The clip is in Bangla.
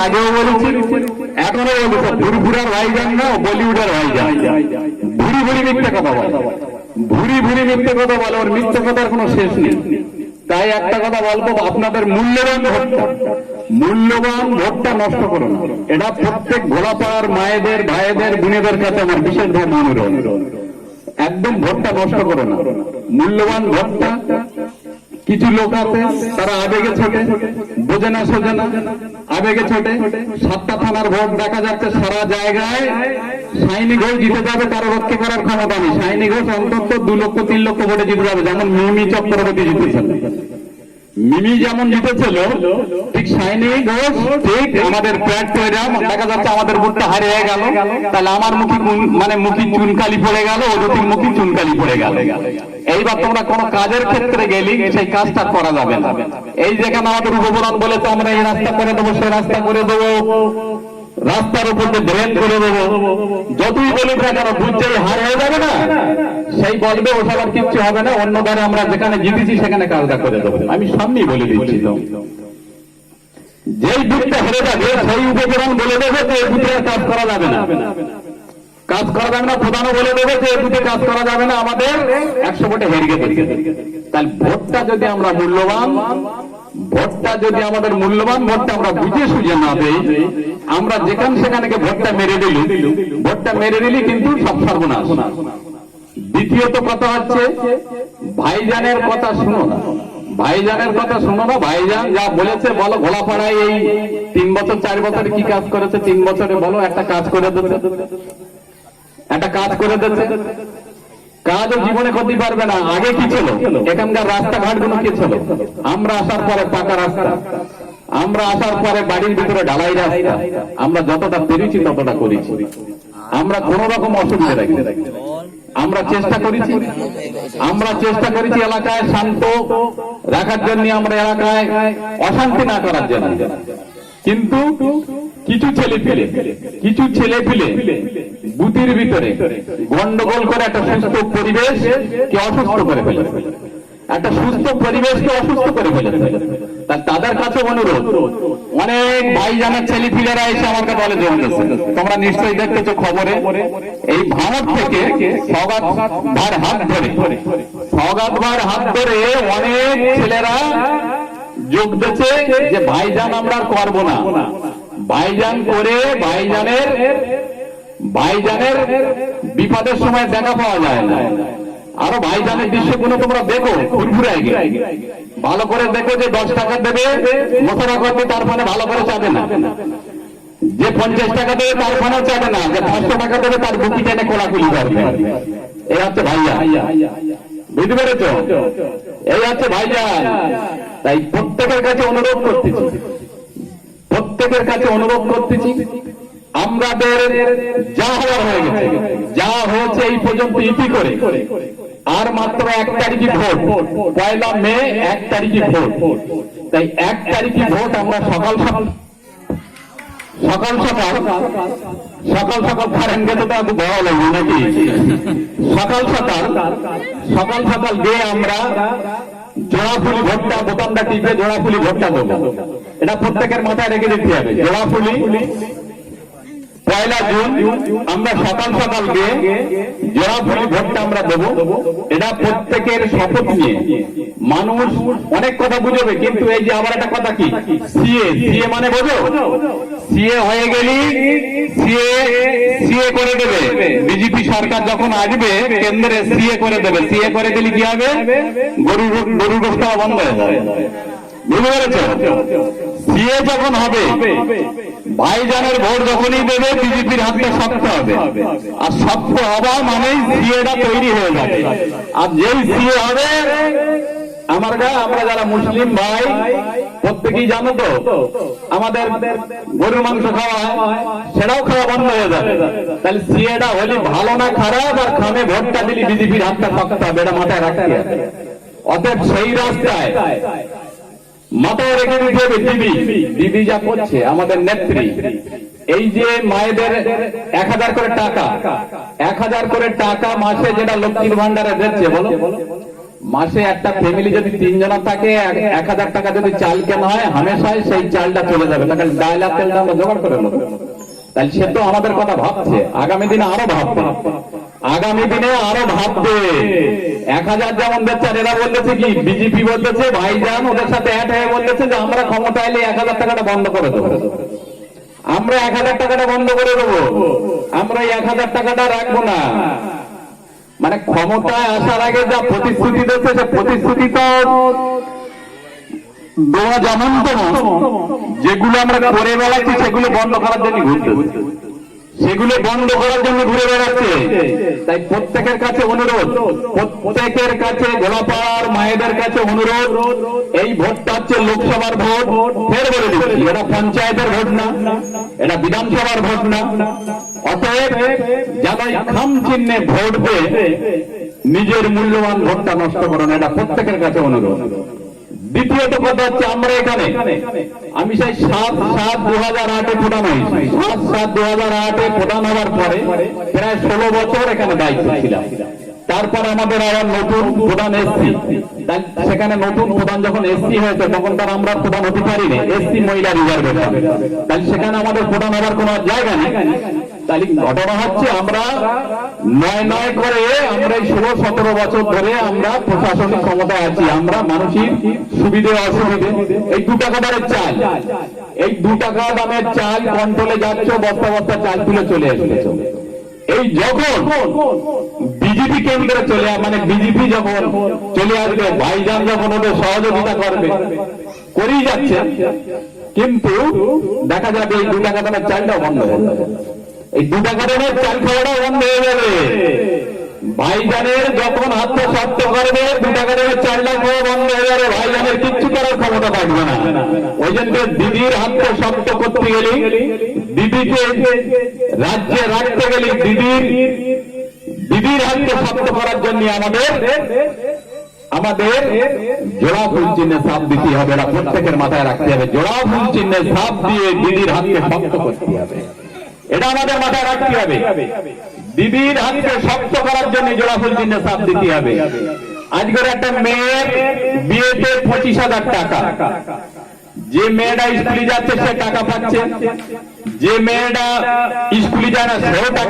আগেও বলেছি, এখনো বলছি, ভুরভুরার ভাইজান না, বলিউডের ভাইজান। ভুরি ভুরি মিথ্যে কথা বলে, ভুরি ভুরি মিথ্যে কথা বলে, ওর মিথ্যে কথার কোনো শেষ নেই। তাই একটা কথা বলবো, আপনাদের মূল্যবান ভোটটা নষ্ট করুন। এটা প্রত্যেক ঘোলাপাড়ার মায়েদের, ভাইদের, বোনেদের কাছে আমার বিশেষভাবে অনুরোধ, একদম ভোটটা নষ্ট করো না। মূল্যবান ভোটটা, কিছু লোক আছে তারা আবেগে ছোটে, বোঝে না সোজে না, আবেগে ছোটে। 7টা থানার ভোট দেখা যাচ্ছে সারা জায়গায় শাইনি ঘোষ জিতে যাবে, কারো রক্ষা করার ক্ষমতা নেই। শাইনি ঘোষ অন্তত 2 লক্ষ 3 লক্ষ ভোটে জিতে যাবে, যেমন মিমি চক্রবর্তী জিতেছেন। মিমি যেমন জিতেছিল, ঠিক শাইনি ঘোষ ঠিক আমাদের প্ল্যাটফর্ম দেখা যাচ্ছে আমাদের ভোটটা হারিয়ে গেল। তাহলে আমার মুখে মুখে চুনকালি পড়ে গেল, ওদের মুখে চুনকালি পড়ে গেল। এইবার তোমরা কোন কাজের ক্ষেত্রে গেলি সেই কাজটা করা যাবে না। এই যেখানে আমাদের উপপ্রধান বলেছে আমরা এই রাস্তা করে দেবো, সেই রাস্তা করে দেবো, রাস্তার উপর যে ড্রেন করে দেবো, যতই বলুক না কেন বুঝছেই হার হয়ে যাবে না, সেই বলবে ও সবার কিচ্ছু হবে না, অন্য দ্বারে আমরা যেখানে জিতেছি সেখানে কাজটা করে দেবো। আমি সামনেই বলে দিচ্ছি, তো যেই বুথটা হেরে যাবে সেই উপপ্রধান বলে দেবে যে এই বুথে কাজ করা যাবে না, কাজ করা যাবে না। প্রধানও বলে দেবে যে এই বুথে কাজ করা যাবে না, আমাদের 100 ভোটে হেরিয়ে দেবে। তাহলে ভোটটা যদি আমরা মূল্যবান, ভোটটা যদি আমাদের মূল্যবান ভোটটা আমরা বুঝে সুঝে না দেই, আমরা যেখানে সেখানে ভোটটা মেরে দিলি, ভোটটা মেরে দিলি কিন্তু সব সর্বনাশ। দ্বিতীয়ত কথা হচ্ছে, ভাইজানের কথা শুনো না, ভাইজানের কথা শুনো না। ভাইজান যা বলেছে বলো, ঘোলাপাড়ায় এই 3 বছর 4 বছরে কি কাজ করেছে, 3 বছরে বলো একটা কাজ করে দিচ্ছে, একটা কাজ করে দিচ্ছে। কাজও জীবনে করতে পারবে না। আগে কি ছিল, এখানকার রাস্তাঘাট গুলো কি ছিল, আমরা আসার পরে পাকা রাস্তা, আমরা আসার পরে বাড়ির ভিতরে ঢালাই রাস্তা, আমরা যতটা পেরেছি ততটা করেছি। আমরা কোন রকম অসুবিধা রাখি, আমরা চেষ্টা করেছি, আমরা চেষ্টা করেছি এলাকায় শান্ত রাখার জন্য, আমরা এলাকায় অশান্তি না করার জন্য। কিন্তু কিছু ছেলে ফেলে বুথের ভিতরে গন্ডগোল করে একটা সুস্থ পরিবেশ কে অসুস্থ করে ফেলেছে, একটা সুস্থ পরিবেশকে অসুস্থ করে ফেলেছে। তাদের কাছে অনুরোধ, অনেক ভাইজানের ছেলেপিলেরা এসে আমাকে বলে জমেছে, তোমরা নিশ্চয়ই দেখতেছো খবরে, এই ভারত থেকে সওগাত ভার হাত ধরে অনেক ছেলেরা যোগ দিচ্ছে যে ভাইজান আমরা করবো না। ভাইজান করে ভাইজানের বিপদের সময় দেখা পাওয়া যায় না। আরো ভাইজানের দৃশ্যগুলো তোমরা দেখো, ফুরফুরায় গিয়ে ভালো করে দেখো, যে 10 টাকা দেবে মোশাররফ করবে, তার মানে ভালো করে চাবে না। যে 50 টাকা দেবে তার ফোনও চাবে না, যে 500 টাকা দেবে তার বুকি টেনে কোলাকুলি করবে। এই হচ্ছে ভাইজান, বুঝতে পেরেছ? এই হচ্ছে ভাইজান। তাই প্রত্যেকের কাছে অনুরোধ করতেছি, আমাদের যা হওয়ার হয়ে গেছে, যা হয়েছে এই পর্যন্ত ইতি করে, আর মাত্র 1 তারিখে ভোট, 1 মে 1 তারিখে ভোট। তাই 1 তারিখে ভোট আমরা সকাল খারেন গেতে তো একটু বড় লাগবে নাকি, সকাল সকাল গিয়ে আমরা জোড়াফুলি ভোটটা, বোতামটা টিপে জোড়াফুলি ভোটটা দেবো। এটা প্রত্যেকের মাথায় রেখে দিতে হবে। জোড়াফুলি 1 জুন আমরা সকাল গিয়ে জোড়াফুলি ভোটটা আমরা দেবো। এটা প্রত্যেকের শপথ নিয়ে। মানুষ অনেক কথা বুঝবে, কিন্তু এই যে আবার একটা কথা, কি সিএ মানে বোঝো, সিএ হয়ে গেলি সিএ করে দেবে। বিজেপি সরকার যখন আসবে কেন্দ্রে সিএ করে দেবে। সিএ করে দিলে কি হবে, গরুর গোশত বন্ধ হয়ে যাবে। বুঝতে পেরেছ? সিএ যখন হবে, ভাইজানের ভোট যখনই দেবে বিজেপির হাতে শক্ত হবে, আর শক্ত হওয়া মানেই সিএটা তৈরি হয়ে যাবে। আর যেই সিএ হবে, আমরা যারা মুসলিম ভাই প্রত্যেকেই জানো তো, আমাদের গরুর মাংস খাওয়া হয়, সেটাও খাওয়া বন্ধ হয়ে যাবে। তাহলে সিএটা হলে ভালো না খারাপ, আর খামে ভোটটা দিলি বিজেপির হাতটা শক্ত হবে, এটা মাথায় রাখতে হবে। অতএব সেই রাস্তায় মাথায় রেখে দিতে হবে। দিদি যা করছে, আমাদের নেত্রী, এই যে মায়েদের 1000 করে টাকা, 1000 করে টাকা মাসে যেটা লক্ষ্মীর ভান্ডারে দিচ্ছে, বলো মাসে একটা ফ্যামিলি যদি 3 জনা থাকে 1000 টাকা যদি চাল কেনা হয় হামেশাই সেই চালটা চলে যাবে, তাহলে ডাল আর তেলটা আমরা জোগাড় করে নেবো। তাহলে সে তো আমাদের কথা ভাবছে, আগামী দিনে আরো ভাববে, আগামী দিনে আরো ভাববে। 1000 যেমন দিচ্ছে, এরা বলতেছে কি, বিজেপি বলতেছে, ভাইজান ওদের সাথে অ্যাড হয়ে বলতেছে যে আমরা ক্ষমতা এলে 1000 টাকাটা বন্ধ করে দেবো, আমরা 1000 টাকাটা বন্ধ করে দেবো, আমরা এই 1000 টাকাটা রাখবো না। মানে ক্ষমতায় আসার আগে যা প্রতিশ্রুতি দিচ্ছে, সে প্রতিশ্রুতি তো দেওয়া যেমন তেমন, যেগুলো আমরা করে বেড়াচ্ছি সেগুলো বন্ধ করার জন্য ঘুরতে, সেগুলো বন্ধ করার জন্য ঘুরে বেড়াচ্ছে। তাই প্রত্যেকের কাছে অনুরোধ, প্রত্যেকের কাছে, গোলাপাড়ার মায়েদের কাছে অনুরোধ, এই ভোটটা হচ্ছে লোকসভার ভোট। ফের বলে দিচ্ছি, এটা পঞ্চায়েতের ভোট না, এটা বিধানসভার ভোট না। অতএব যারা খাম চিহ্নে ভোট দেয়, নিজের মূল্যবান ভোটটা নষ্ট করো না, এটা প্রত্যেকের কাছে অনুরোধ। দ্বিতীয়ত কথা হচ্ছে, আমরা এখানে, আমি সেই 7/7/2008 প্রধান হয়েছি। 7/7/2008 প্রধান হওয়ার পরে প্রায় 16 বছর এখানে দায়িত্ব ছিলাম। তারপর আমাদের আবার নতুন প্রধান এসসি, সেখানে নতুন প্রধান যখন এসসি হয়েছে তখন তার আমরা প্রধান হতে পারিনি, এসসি মহিলা রিজার্ভেশন, তাহলে সেখানে আমাদের প্রধান হওয়ার কোনো জায়গা নেই। তাহলে ঘটনা হচ্ছে, আমরা নয় করে আমরা 16-17 বছর ধরে আমরা প্রশাসনিক ক্ষমতায় আছি। আমরা মানুষের সুবিধে অসুবিধে, এই 2 টাকা দামের চাল, এই 2 টাকা দামের চাল কন্ট্রোলে যাচ্ছে, বস্তা বস্তা চাল তুলে চলে এসেছে। এই যখন বিজেপি কেন্দ্রে চলে, মানে বিজেপি যখন চলে আসবে, ভাইজান যখন ওদের সহযোগিতা করবে, করেই যাচ্ছে, কিন্তু দেখা যাবে এই 2 টাকা দামের চালটাও বন্ধ হয়ে যাবে, এই 2 টাকা দামের চাল খাওয়াটাও বন্ধ হয়ে যাবে। ভাইজানের যখন হাতে শক্ত করবে, 2 টাকা দামের চালটা খাওয়া বন্ধ হয়ে যাবে, ভাইজানের কিচ্ছু করার ক্ষমতা থাকবে না। ওই জন্য দিদির হাতকে শক্ত করতে গেলে, দিদিকে রাজ্যে রাখতে গেলে, দিদির হাতকে শক্ত করার জন্য আমাদের জোড়া ফুল চিহ্নে ছাপ দিতে হবে, এটা প্রত্যেকের মাথায় রাখতে হবে। জোড়া ফুল চিহ্নে ছাপ দিয়ে দিদির হাতকে শক্ত করতে হবে, এটা আমাদের মাথায় রাখতে হবে। দিদির হাতকে শক্ত করার জন্য জোড়া ফুল চিহ্নে ছাপ দিতে হবে। আজকের একটা মেয়ের বিয়েতে 25,000 টাকা, যে মেয়েটা স্কুলে যাচ্ছে সে টাকা পাচ্ছে, যে মেয়েটা স্কুলে যায় না সেও টাকা